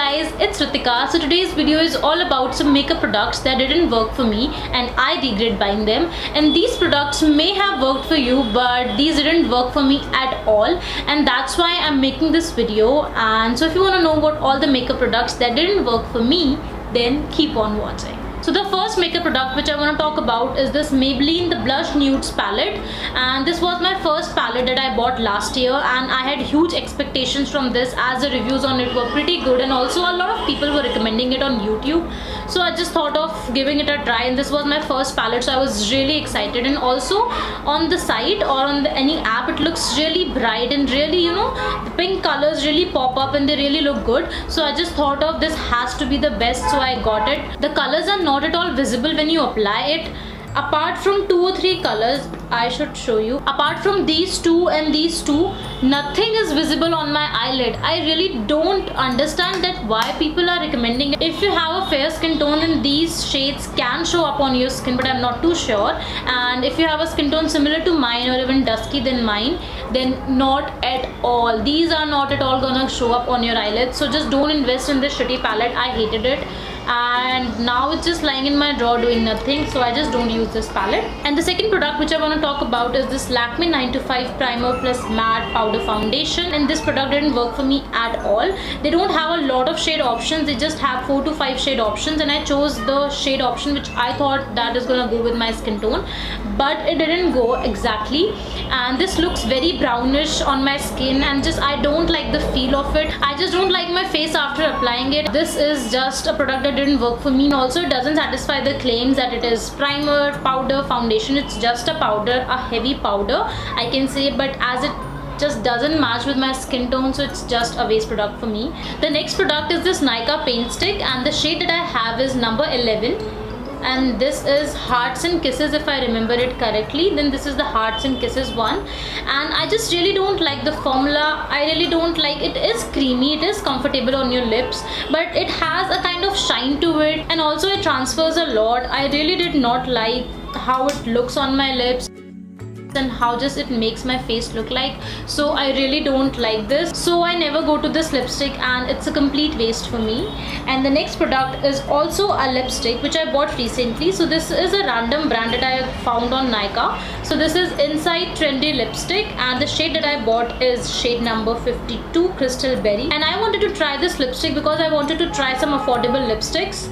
guys, it's Ritika. So today's video is all about some makeup products that didn't work for me and I regret buying them. And these products may have worked for you, but these didn't work for me at all, and that's why I'm making this video. And so if you want to know about all the makeup products that didn't work for me, then keep on watching. So the first makeup product which I want to talk about is this Maybelline the Blush Nudes palette, and this was my first palette that I bought last year, and I had huge expectations from this as the reviews on it were pretty good, and also a lot of people were recommending it on YouTube. So I just thought of giving it a try, and this was my first palette, so I was really excited. And also on the site or on any app, it looks really bright and really, the pink colors really pop up and they really look good. So I just thought of this has to be the best, so I got it. The colors are not at all visible when you apply it. Apart from 2 or 3 colors, I should show you. Apart from these two and these two, nothing is visible on my eyelid. I really don't understand that why people are recommending it. If you have a fair skin tone, then these shades can show up on your skin, but I'm not too sure. And if you have a skin tone similar to mine or even dusky than mine, then not at all. These are not at all gonna show up on your eyelids. So just don't invest in this shitty palette. I hated it, and now it's just lying in my drawer doing nothing, so I just don't use this palette. And the second product which I want to talk about is this Lakme 9 to 5 primer plus matte powder foundation, and this product didn't work for me at all. They don't have a lot of shade options, they just have 4 to 5 shade options, and I chose the shade option which I thought that is gonna go with my skin tone, but it didn't go exactly. And this looks very brownish on my skin, and just I don't like the feel of it. I just don't like my face after applying it. This is just a product that didn't work for me, and also it doesn't satisfy the claims that it is primer, powder, foundation. It's just a powder, a heavy powder I can say, but as it just doesn't match with my skin tone, so it's just a waste product for me. The next product is this Mica paint stick, and the shade that I have is number 11, and this is Hearts and Kisses if I remember it correctly. Then this is the Hearts and Kisses one, and I just really don't like the formula. I really don't like it. Is creamy, it is comfortable on your lips, but it has a kind of shine to it, and also it transfers a lot. I really did not like how it looks on my lips and how just it makes my face look like, so I really don't like this. So I never go to this lipstick, and it's a complete waste for me. And the next product is also a lipstick which I bought recently. So this is a random brand that I found on Nika. So this is Inside Trendy lipstick, and the shade that I bought is shade number 52 Crystal Berry. And I wanted to try this lipstick because I wanted to try some affordable lipsticks,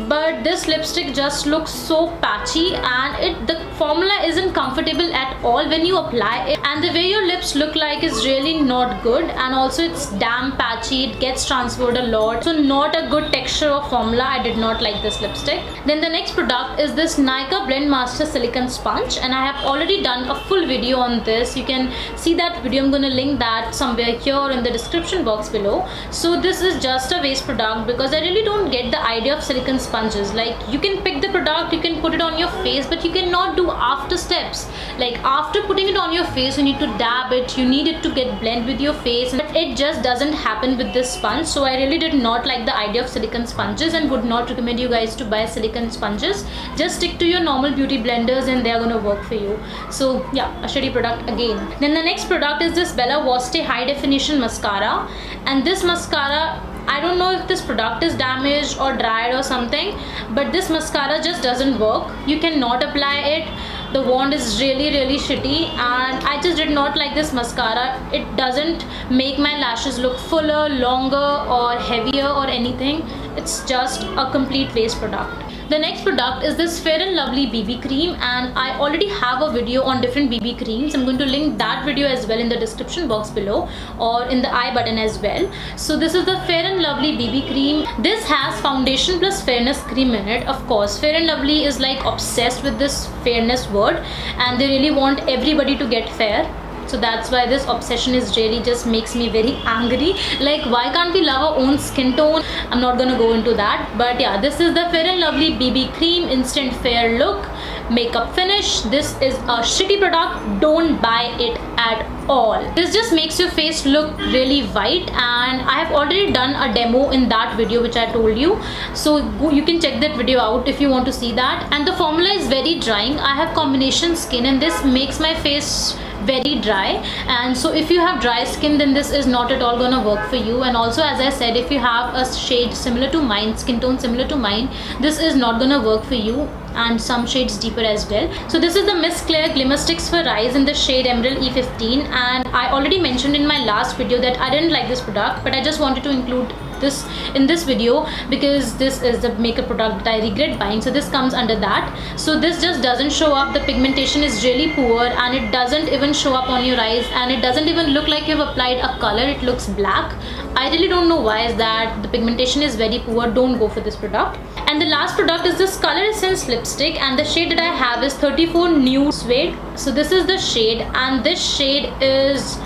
but this lipstick just looks so patchy, and the formula isn't comfortable at all when you apply it, and the way your lips look like is really not good. And also it's damn patchy, it gets transferred a lot, so not a good texture or formula. I did not like this lipstick. Then the next product is this Nika Blend Master Silicone Sponge, and I have already done a full video on this. You can see that video. I'm gonna link that somewhere here in the description box below. So this is just a waste product because I really don't get the idea of silicone sponges. Like, you can pick the product, you can put it on your face, but you cannot do after steps. Like, after putting it on your face, you need to dab it, you need it to get blend with your face, but it just doesn't happen with this sponge. So I really did not like the idea of silicone sponges and would not recommend you guys to buy silicone sponges. Just stick to your normal beauty blenders and they're gonna work for you. So yeah, a shitty product again. Then the next product is this Bella Voste High Definition Mascara, and this mascara, I don't know if this product is damaged or dried or something, but this mascara just doesn't work. You cannot apply it. The wand is really shitty, and I just did not like this mascara. It doesn't make my lashes look fuller, longer or heavier or anything. It's just a complete waste product. The next product is this Fair and Lovely BB cream, and I already have a video on different BB creams. I'm going to link that video as well in the description box below or in the I button as well. So this is the Fair and Lovely BB cream. This has foundation plus fairness cream in it. Of course, Fair and Lovely is like obsessed with this fairness word, and they really want everybody to get fair. So that's why this obsession is really just makes me very angry. Like, why can't we love our own skin tone? I'm not gonna go into that, but yeah, this is the Fair and Lovely BB cream instant fair look makeup finish. This is a shitty product. Don't buy it at all. This just makes your face look really white, and I have already done a demo in that video which I told you, so you can check that video out if you want to see that. And the formula is very drying. I have combination skin, and this makes my face very dry, and so if you have dry skin, then this is not at all gonna work for you. And also, as I said, if you have a shade similar to mine, skin tone similar to mine, this is not gonna work for you, and some shades deeper as well. So this is the Miss Claire Glimmer Sticks for Eyes in the shade Emerald E15, and I already mentioned in my last video that I didn't like this product, but I just wanted to include this in this video because this is the makeup product that I regret buying, so this comes under that. So this just doesn't show up, the pigmentation is really poor, and it doesn't even show up on your eyes, and it doesn't even look like you've applied a color, it looks black. I really don't know why is that. The pigmentation is very poor, don't go for this product. And the last product is this Color Essence lipstick, and the shade that I have is 34 Nude Suede. So this is the shade, and this shade is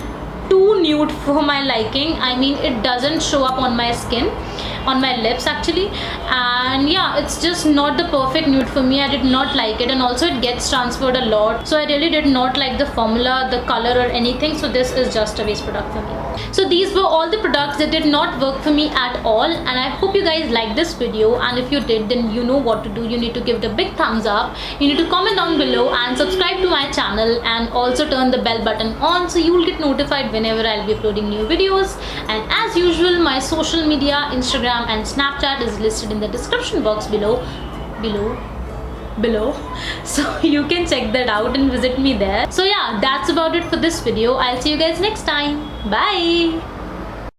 too nude for my liking. I mean, it doesn't show up on my skin, on my lips actually, and yeah, it's just not the perfect nude for me. I did not like it, and also it gets transferred a lot, so I really did not like the formula, the color or anything, so this is just a waste product for me. So these were all the products that did not work for me at all, and I hope you guys liked this video, and if you did, then you know what to do. You need to give it a big thumbs up, you need to comment down below and subscribe to my channel, and also turn the bell button on so you will get notified whenever I'll be uploading new videos. And as usual, my social media, Instagram and Snapchat is listed in the description box below, so you can check that out and visit me there. So yeah, that's about it for this video. I'll see you guys next time. Bye.